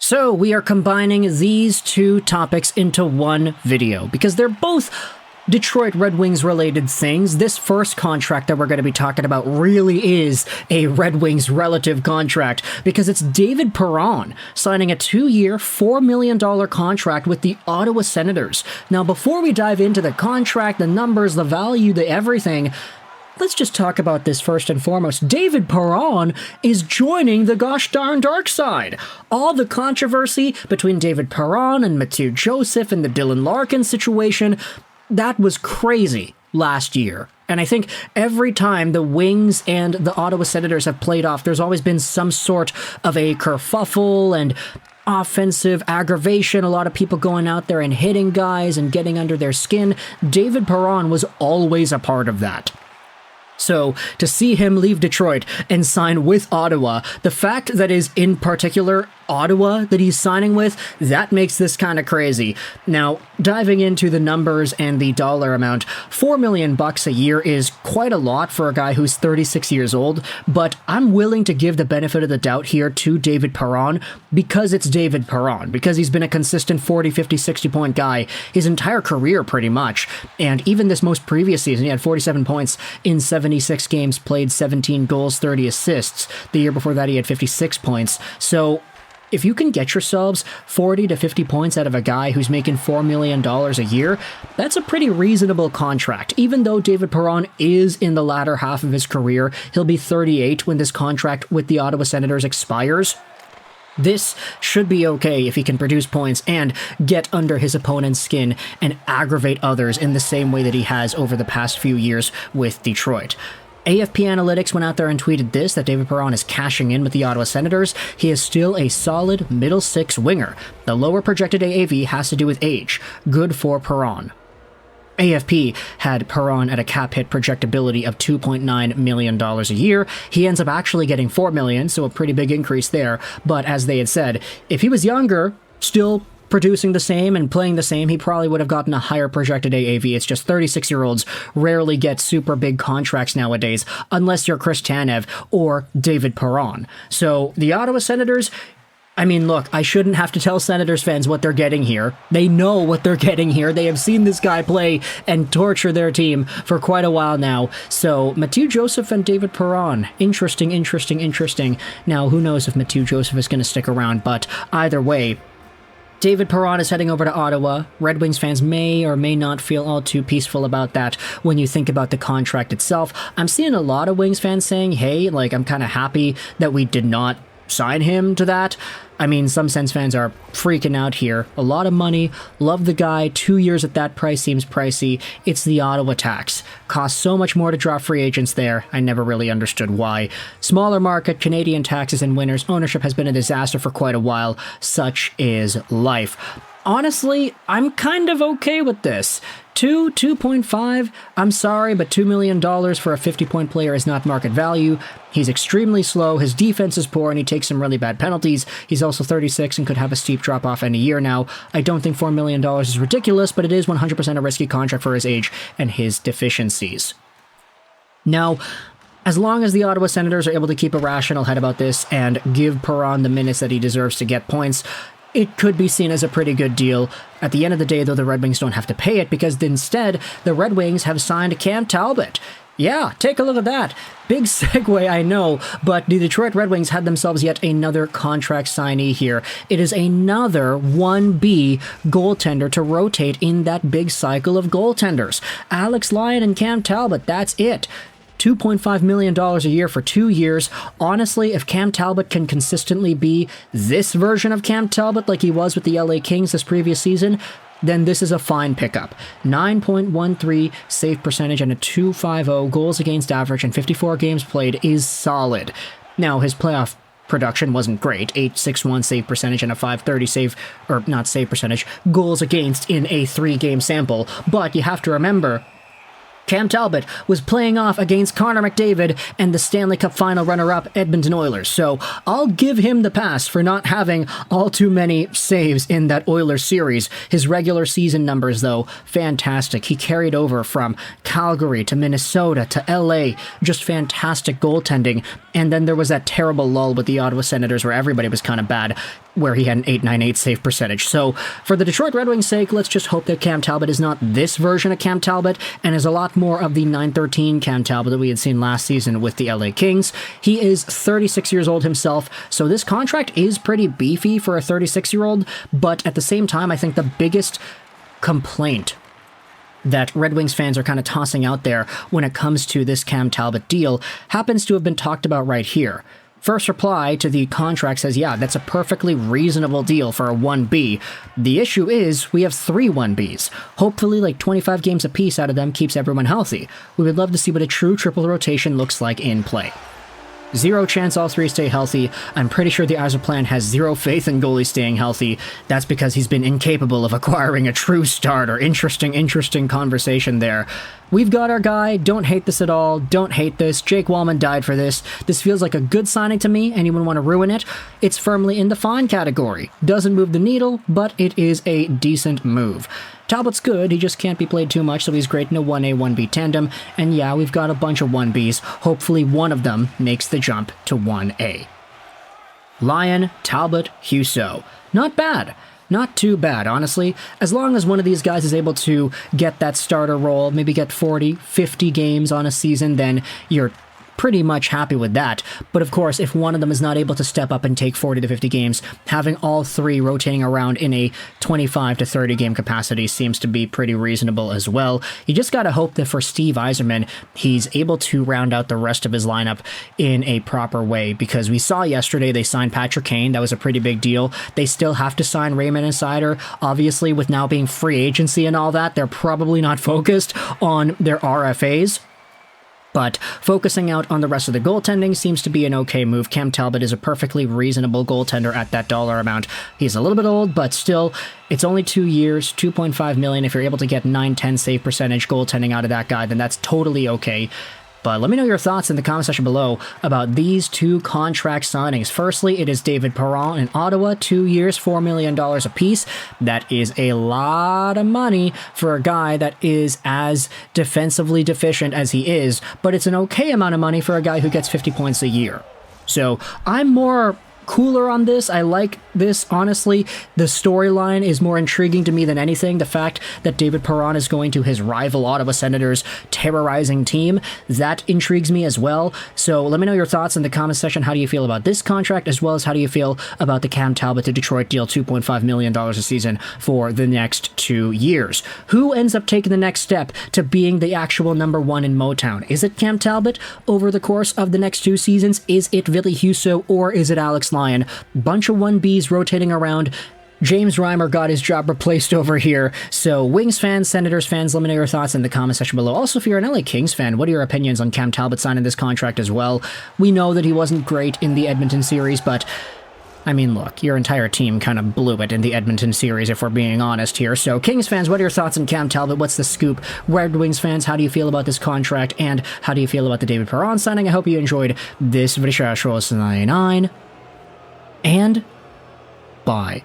So we are combining these two topics into one video because they're both Detroit Red Wings related things. This first contract that we're going to be talking about really is a Red Wings relative contract because it's David Perron signing a 2-year, $4 million contract with the Ottawa Senators. Now, before we dive into the contract, the numbers, the value, the everything, let's just talk about this first and foremost. David Perron is joining the gosh darn dark side. All the controversy between David Perron and Mathieu Joseph and the Dylan Larkin situation, that was crazy last year. And I think every time the Wings and the Ottawa Senators have played off, there's always been some sort of a kerfuffle and offensive aggravation, a lot of people going out there and hitting guys and getting under their skin. David Perron was always a part of that. So, to see him leave Detroit and sign with Ottawa, the fact that is in particular Ottawa that he's signing with, that makes this kind of crazy. Now, diving into the numbers and the dollar amount, $4 million a year is quite a lot for a guy who's 36 years old, but I'm willing to give the benefit of the doubt here to David Perron because it's David Perron, because he's been a consistent 40, 50, 60 point guy his entire career pretty much, and even this most previous season, he had 47 points in 76 games played, 17 goals, 30 assists. The year before that, he had 56 points. So, if you can get yourselves 40 to 50 points out of a guy who's making $4 million a year, that's a pretty reasonable contract. Even though David Perron is in the latter half of his career, he'll be 38 when this contract with the Ottawa Senators expires. This should be okay if he can produce points and get under his opponent's skin and aggravate others in the same way that he has over the past few years with Detroit. AFP Analytics went out there and tweeted this, that David Perron is cashing in with the Ottawa Senators. He is still a solid middle six winger. The lower projected AAV has to do with age. Good for Perron. AFP had Perron at a cap hit projectability of $2.9 million a year. He ends up actually getting $4 million, so a pretty big increase there. But as they had said, if he was younger, still producing the same and playing the same, he probably would have gotten a higher projected AAV. It's just 36-year-olds rarely get super big contracts nowadays, unless you're Chris Tanev or David Perron. So the Ottawa Senators, I mean, look, I shouldn't have to tell Senators fans what they're getting here. They know what they're getting here. They have seen this guy play and torture their team for quite a while now. So, Mathieu Joseph and David Perron. Interesting. Now, who knows if Mathieu Joseph is going to stick around, but either way, David Perron is heading over to Ottawa. Red Wings fans may or may not feel all too peaceful about that when you think about the contract itself. I'm seeing a lot of Wings fans saying, hey, like, I'm kind of happy that we did not sign him to that. I mean, some Sens fans are freaking out here. A lot of money. Love the guy. 2 years at that price seems pricey. It's the Ottawa tax. Costs so much more to draw free agents there. I never really understood why. Smaller market, Canadian taxes and winners. Ownership has been a disaster for quite a while. Such is life. Honestly, I'm kind of okay with this. 2.5, I'm sorry, but $2 million for a 50-point player is not market value. He's extremely slow, his defense is poor, and he takes some really bad penalties. He's also 36 and could have a steep drop-off any year now. I don't think $4 million is ridiculous, but it is 100% a risky contract for his age and his deficiencies. Now, as long as the Ottawa Senators are able to keep a rational head about this and give Perron the minutes that he deserves to get points, it could be seen as a pretty good deal. At the end of the day, though, the Red Wings don't have to pay it because instead, the Red Wings have signed Cam Talbot. Yeah, take a look at that. Big segue, I know, but the Detroit Red Wings had themselves yet another contract signee here. It is another 1B goaltender to rotate in that big cycle of goaltenders. Alex Lyon and Cam Talbot, that's it. $2.5 million a year for 2 years. Honestly, if Cam Talbot can consistently be this version of Cam Talbot like he was with the LA Kings this previous season, then this is a fine pickup. 9.13 save percentage and a .250 goals against average and 54 games played is solid. Now, his playoff production wasn't great. 8.61 save percentage and a .530 goals against in a 3-game sample. But you have to remember, Cam Talbot was playing off against Connor McDavid and the Stanley Cup final runner-up Edmonton Oilers, so I'll give him the pass for not having all too many saves in that Oilers series. His regular season numbers, though, fantastic. He carried over from Calgary to Minnesota to LA, just fantastic goaltending, and then there was that terrible lull with the Ottawa Senators where everybody was kind of bad. where he had an .898 save percentage. So for the Detroit Red Wings' sake, let's just hope that Cam Talbot is not this version of Cam Talbot and is a lot more of the .913 Cam Talbot that we had seen last season with the LA Kings. He is 36 years old himself, so this contract is pretty beefy for a 36-year-old, but at the same time, I think the biggest complaint that Red Wings fans are kind of tossing out there when it comes to this Cam Talbot deal happens to have been talked about right here. First reply to the contract says, yeah, that's a perfectly reasonable deal for a 1B. The issue is we have 3 1Bs. Hopefully, like 25 games apiece out of them keeps everyone healthy. We would love to see what a true triple rotation looks like in play. 0 chance all 3 stay healthy. I'm pretty sure the Yzerman has 0 faith in goalie staying healthy. That's because he's been incapable of acquiring a true starter. Interesting conversation there. We've got our guy. Don't hate this at all. Don't hate this. Jake Wallman died for this. This feels like a good signing to me. Anyone want to ruin it? It's firmly in the fine category. Doesn't move the needle, but it is a decent move. Talbot's good, he just can't be played too much, so he's great in a 1A, 1B tandem, and yeah, we've got a bunch of 1Bs. Hopefully one of them makes the jump to 1A. Lyon, Talbot, Husso. Not bad. Not too bad, honestly. As long as one of these guys is able to get that starter role, maybe get 40, 50 games on a season, then you're pretty much happy with that. But of course, if one of them is not able to step up and take 40 to 50 games, having all 3 rotating around in a 25 to 30 game capacity seems to be pretty reasonable as well. You just gotta hope that for Steve Yzerman, he's able to round out the rest of his lineup in a proper way, because we saw yesterday they signed Patrick Kane. That was a pretty big deal. They still have to sign Raymond Insider. Obviously, with now being free agency and all that, they're probably not focused on their RFAs. But focusing out on the rest of the goaltending seems to be an okay move. Cam Talbot is a perfectly reasonable goaltender at that dollar amount. He's a little bit old, but still, it's only 2 years, $2.5 million. If you're able to get 9-10 save percentage goaltending out of that guy, then that's totally okay. But let me know your thoughts in the comment section below about these 2 contract signings. Firstly, it is David Perron in Ottawa, 2 years, $4 million apiece. That is a lot of money for a guy that is as defensively deficient as he is, but it's an okay amount of money for a guy who gets 50 points a year. So I'm more cooler on this. I like this, honestly. The storyline is more intriguing to me than anything. The fact that David Perron is going to his rival Ottawa Senators terrorizing team, that intrigues me as well. So let me know your thoughts in the comment section. How do you feel about this contract, as well as how do you feel about the Cam Talbot to Detroit deal, $2.5 million a season for the next 2 years? Who ends up taking the next step to being the actual number 1 in Motown? Is it Cam Talbot over the course of the next 2 seasons? Is it Ville Husso, or is it Alex Lyon? Bunch of 1Bs rotating around. James Reimer got his job replaced over here. So Wings fans, Senators fans, let me know your thoughts in the comment section below. Also, if you're an LA Kings fan, what are your opinions on Cam Talbot signing this contract as well? We know that he wasn't great in the Edmonton series, but I mean, look, your entire team kind of blew it in the Edmonton series, if we're being honest here. So, Kings fans, what are your thoughts on Cam Talbot? What's the scoop? Red Wings fans, how do you feel about this contract? And how do you feel about the David Perron signing? I hope you enjoyed this video. And bye.